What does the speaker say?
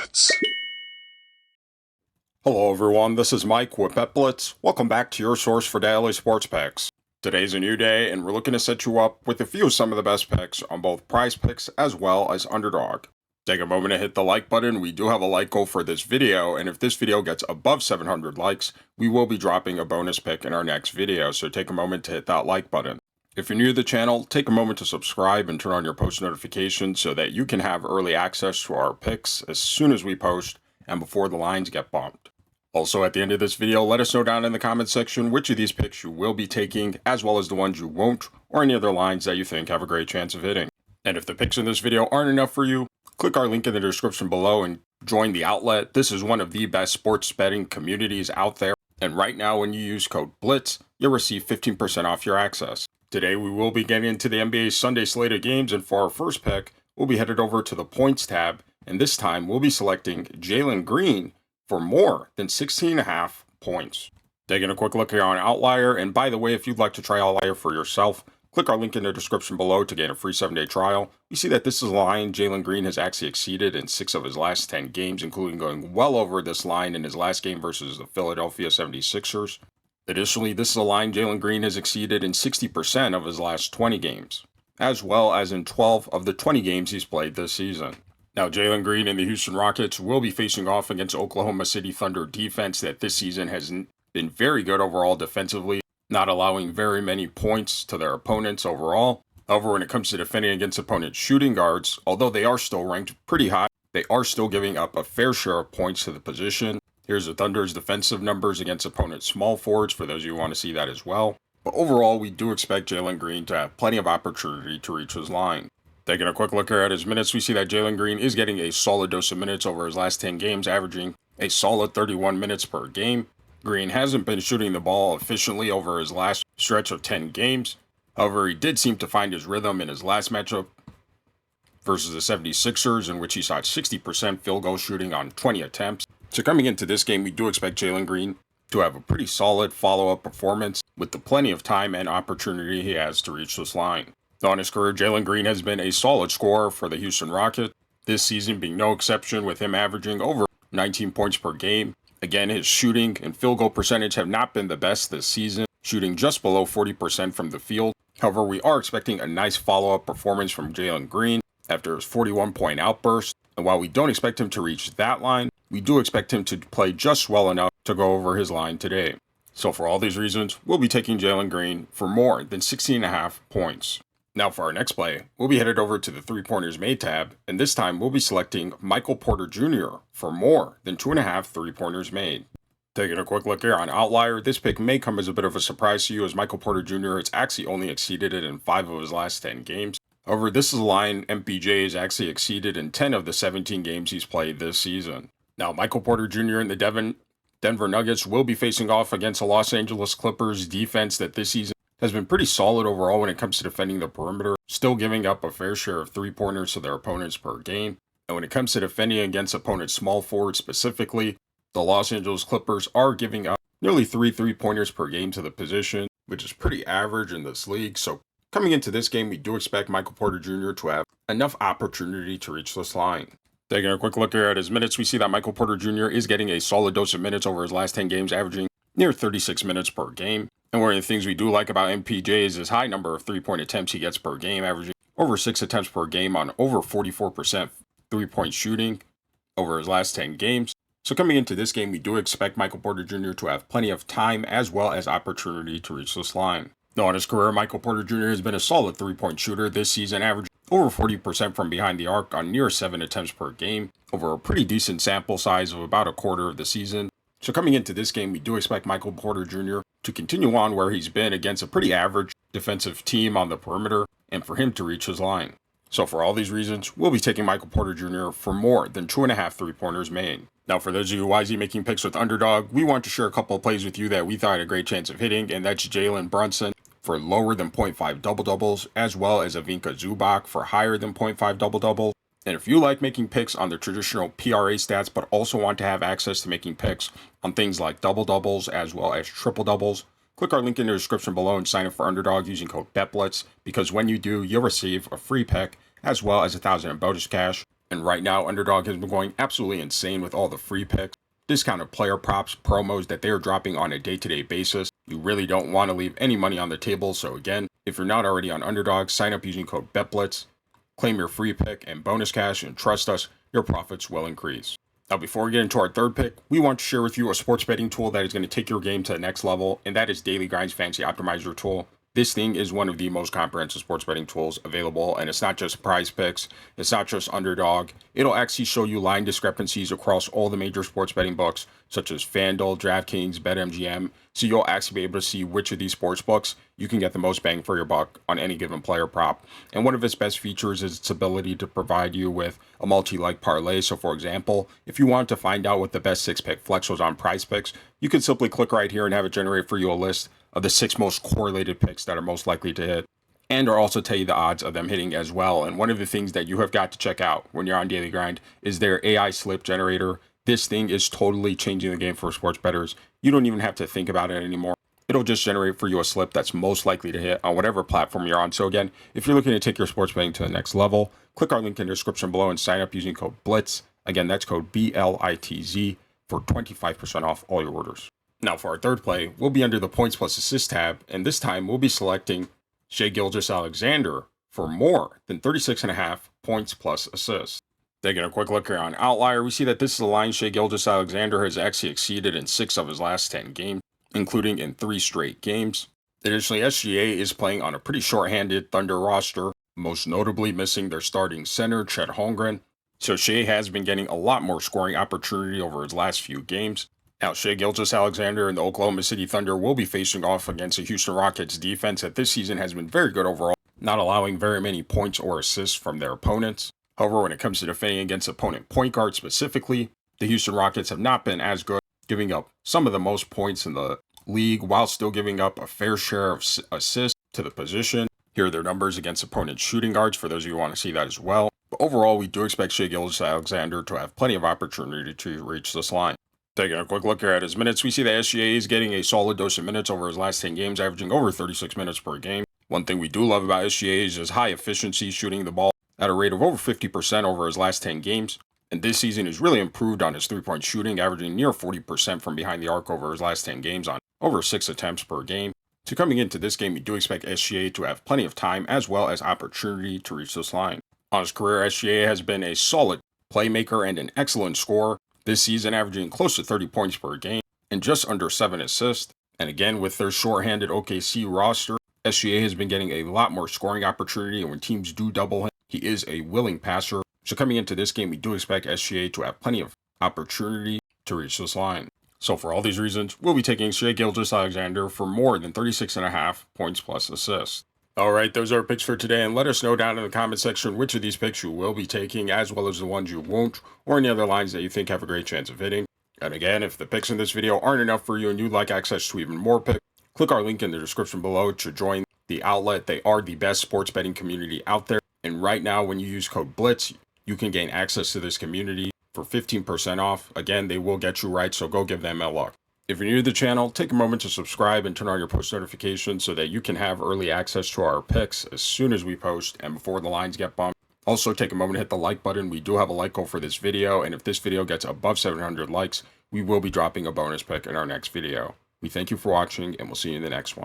BetBlitz. Hello everyone, this is Mike with BetBlitz. Welcome back to your source for daily sports picks. Today's a new day and we're looking to set you up with a few of some of the best picks on both PrizePicks as well as Underdog. Take a moment to hit the like button. We do have a like goal for this video, and if this video gets above 700 likes, we will be dropping a bonus pick in our next video, so take a moment to hit that like button. If you're new to the channel, take a moment to subscribe and turn on your post notifications so that you can have early access to our picks as soon as we post and before the lines get bumped. Also, at the end of this video, let us know down in the comments section which of these picks you will be taking, as well as the ones you won't, or any other lines that you think have a great chance of hitting. And if the picks in this video aren't enough for you, click our link in the description below and join the outlet. This is one of the best sports betting communities out there. And right now, when you use code BLITZ, you'll receive 15% off your access. Today, we will be getting into the NBA Sunday slate of games, and for our first pick, we'll be headed over to the points tab, and this time we'll be selecting Jaylen Green for more than 16.5 points. Taking a quick look here on Outlier, and by the way, if you'd like to try Outlier for yourself, click our link in the description below to get a free 7-day trial. You see that this is a line Jaylen Green has actually exceeded in 6 of his last 10 games, including going well over this line in his last game versus the Philadelphia 76ers. Additionally, this is a line Jaylen Green has exceeded in 60% of his last 20 games, as well as in 12 of the 20 games he's played this season. Now, Jaylen Green and the Houston Rockets will be facing off against Oklahoma City Thunder defense that this season has been very good overall defensively, not allowing very many points to their opponents overall. However, when it comes to defending against opponents' shooting guards, although they are still ranked pretty high, they are still giving up a fair share of points to the position. Here's the Thunder's defensive numbers against opponents' small forwards for those of you who want to see that as well. But overall, we do expect Jaylen Green to have plenty of opportunity to reach his line. Taking a quick look here at his minutes, we see that Jaylen Green is getting a solid dose of minutes over his last 10 games, averaging a solid 31 minutes per game. Green hasn't been shooting the ball efficiently over his last stretch of 10 games. However, he did seem to find his rhythm in his last matchup versus the 76ers, in which he saw 60% field goal shooting on 20 attempts. So coming into this game, we do expect Jaylen Green to have a pretty solid follow-up performance with the plenty of time and opportunity he has to reach this line. On his career, Jaylen Green has been a solid scorer for the Houston Rockets, this season being no exception, with him averaging over 19 points per game. Again, his shooting and field goal percentage have not been the best this season, shooting just below 40% from the field. However, we are expecting a nice follow-up performance from Jaylen Green after his 41-point outburst. And while we don't expect him to reach that line, we do expect him to play just well enough to go over his line today. So for all these reasons, we'll be taking Jaylen Green for more than 16.5 points. Now for our next play, we'll be headed over to the 3-pointers made tab, and this time we'll be selecting Michael Porter Jr. for more than 2.5 3-pointers made. Taking a quick look here on Outlier, this pick may come as a bit of a surprise to you, as Michael Porter Jr. has actually only exceeded it in 5 of his last 10 games. However, this is a line MPJ has actually exceeded in 10 of the 17 games he's played this season. Now, Michael Porter Jr. and the Denver Nuggets will be facing off against the Los Angeles Clippers defense that this season has been pretty solid overall when it comes to defending the perimeter, still giving up a fair share of 3-pointers to their opponents per game. And when it comes to defending against opponents' small forwards specifically, the Los Angeles Clippers are giving up nearly 3 3-pointers per game to the position, which is pretty average in this league. So coming into this game, we do expect Michael Porter Jr. to have enough opportunity to reach this line. Taking a quick look here at his minutes, we see that Michael Porter Jr. is getting a solid dose of minutes over his last 10 games, averaging near 36 minutes per game. And one of the things we do like about MPJ is his high number of 3-point attempts he gets per game, averaging over 6 attempts per game on over 44% 3-point shooting over his last 10 games. So coming into this game, we do expect Michael Porter Jr. to have plenty of time as well as opportunity to reach this line. Now, in his career, Michael Porter Jr. has been a solid 3-point shooter this season, averaging over 40% from behind the arc on near 7 attempts per game, over a pretty decent sample size of about a quarter of the season. So coming into this game, we do expect Michael Porter Jr. to continue on where he's been against a pretty average defensive team on the perimeter, and for him to reach his line. So for all these reasons, we'll be taking Michael Porter Jr. for more than 2.5 3-pointers made. Now for those of you wisely making picks with Underdog, we want to share a couple of plays with you that we thought had a great chance of hitting, and that's Jalen Brunson for lower than 0.5 double-doubles, as well as Ivica Zubac for higher than 0.5 double-doubles. And if you like making picks on the traditional PRA stats, but also want to have access to making picks on things like double-doubles as well as triple-doubles, click our link in the description below and sign up for Underdog using code BETBLITZ, because when you do, you'll receive a free pick as well as $1,000 in bonus cash. And right now, Underdog has been going absolutely insane with all the free picks, discounted player props, promos that they are dropping on a day-to-day basis. You really don't want to leave any money on the table. So again, if you're not already on Underdog, sign up using code BETBLITZ, claim your free pick and bonus cash, and trust us, your profits will increase. Now, before we get into our third pick, we want to share with you a sports betting tool that is going to take your game to the next level, and that is Daily Grind's Fantasy Optimizer tool. This thing is one of the most comprehensive sports betting tools available, and it's not just PrizePicks, it's not just Underdog. It'll actually show you line discrepancies across all the major sports betting books, such as FANDUEL, DraftKings, BETMGM, so you'll actually be able to see which of these sports books you can get the most bang for your buck on any given player prop. And one of its best features is its ability to provide you with a multi-leg parlay. So for example, if you want to find out what the best 6-pick flex was on PrizePicks, you can simply click right here and have it generate for you a list of the 6 most correlated picks that are most likely to hit, and or also tell you the odds of them hitting as well. And one of the things that you have got to check out when you're on Daily Grind is their AI slip generator. This thing is totally changing the game for sports bettors. You don't even have to think about it anymore. It'll just generate for you a slip that's most likely to hit on whatever platform you're on. So again, if you're looking to take your sports betting to the next level, click our link in the description below and sign up using code BLITZ. Again, that's code BLITZ for 25% off all your orders. Now for our third play, we'll be under the points plus assist tab, and this time we'll be selecting Shai Gilgeous-Alexander for more than 36.5 points plus assists. Taking a quick look here on Outlier, we see that this is a line Shai Gilgeous-Alexander has actually exceeded in 6 of his last 10 games, including in 3 straight games. Additionally, SGA is playing on a pretty short-handed Thunder roster, most notably missing their starting center, Chet Holmgren. So Shai has been getting a lot more scoring opportunity over his last few games. Now, Shai Gilgeous-Alexander and the Oklahoma City Thunder will be facing off against the Houston Rockets defense that this season has been very good overall, not allowing very many points or assists from their opponents. However, when it comes to defending against opponent point guards specifically, the Houston Rockets have not been as good, giving up some of the most points in the league while still giving up a fair share of assists to the position. Here are their numbers against opponent shooting guards for those of you who want to see that as well. But overall, we do expect Shai Gilgeous-Alexander to have plenty of opportunity to reach this line. Taking a quick look here at his minutes, we see that SGA is getting a solid dose of minutes over his last 10 games, averaging over 36 minutes per game. One thing we do love about SGA is his high efficiency shooting the ball at a rate of over 50% over his last 10 games. And this season has really improved on his three-point shooting, averaging near 40% from behind the arc over his last 10 games on over 6 attempts per game. So coming into this game, we do expect SGA to have plenty of time as well as opportunity to reach this line. On his career, SGA has been a solid playmaker and an excellent scorer, this season averaging close to 30 points per game and just under 7 assists. And again, with their short-handed OKC roster, SGA has been getting a lot more scoring opportunity, and when teams do double him, he is a willing passer. So coming into this game, we do expect SGA to have plenty of opportunity to reach this line. So for all these reasons, we'll be taking Shai Gilgeous-Alexander for more than 36.5 points plus assists. Alright, those are our picks for today, and let us know down in the comment section which of these picks you will be taking, as well as the ones you won't, or any other lines that you think have a great chance of hitting. And again, if the picks in this video aren't enough for you and you'd like access to even more picks, click our link in the description below to join the outlet. They are the best sports betting community out there, and right now when you use code BLITZ, you can gain access to this community for 15% off. Again, they will get you right, so go give them a look. If you're new to the channel, take a moment to subscribe and turn on your post notifications so that you can have early access to our picks as soon as we post and before the lines get bumped. Also, take a moment to hit the like button. We do have a like goal for this video, and if this video gets above 700 likes, we will be dropping a bonus pick in our next video. We thank you for watching, and we'll see you in the next one.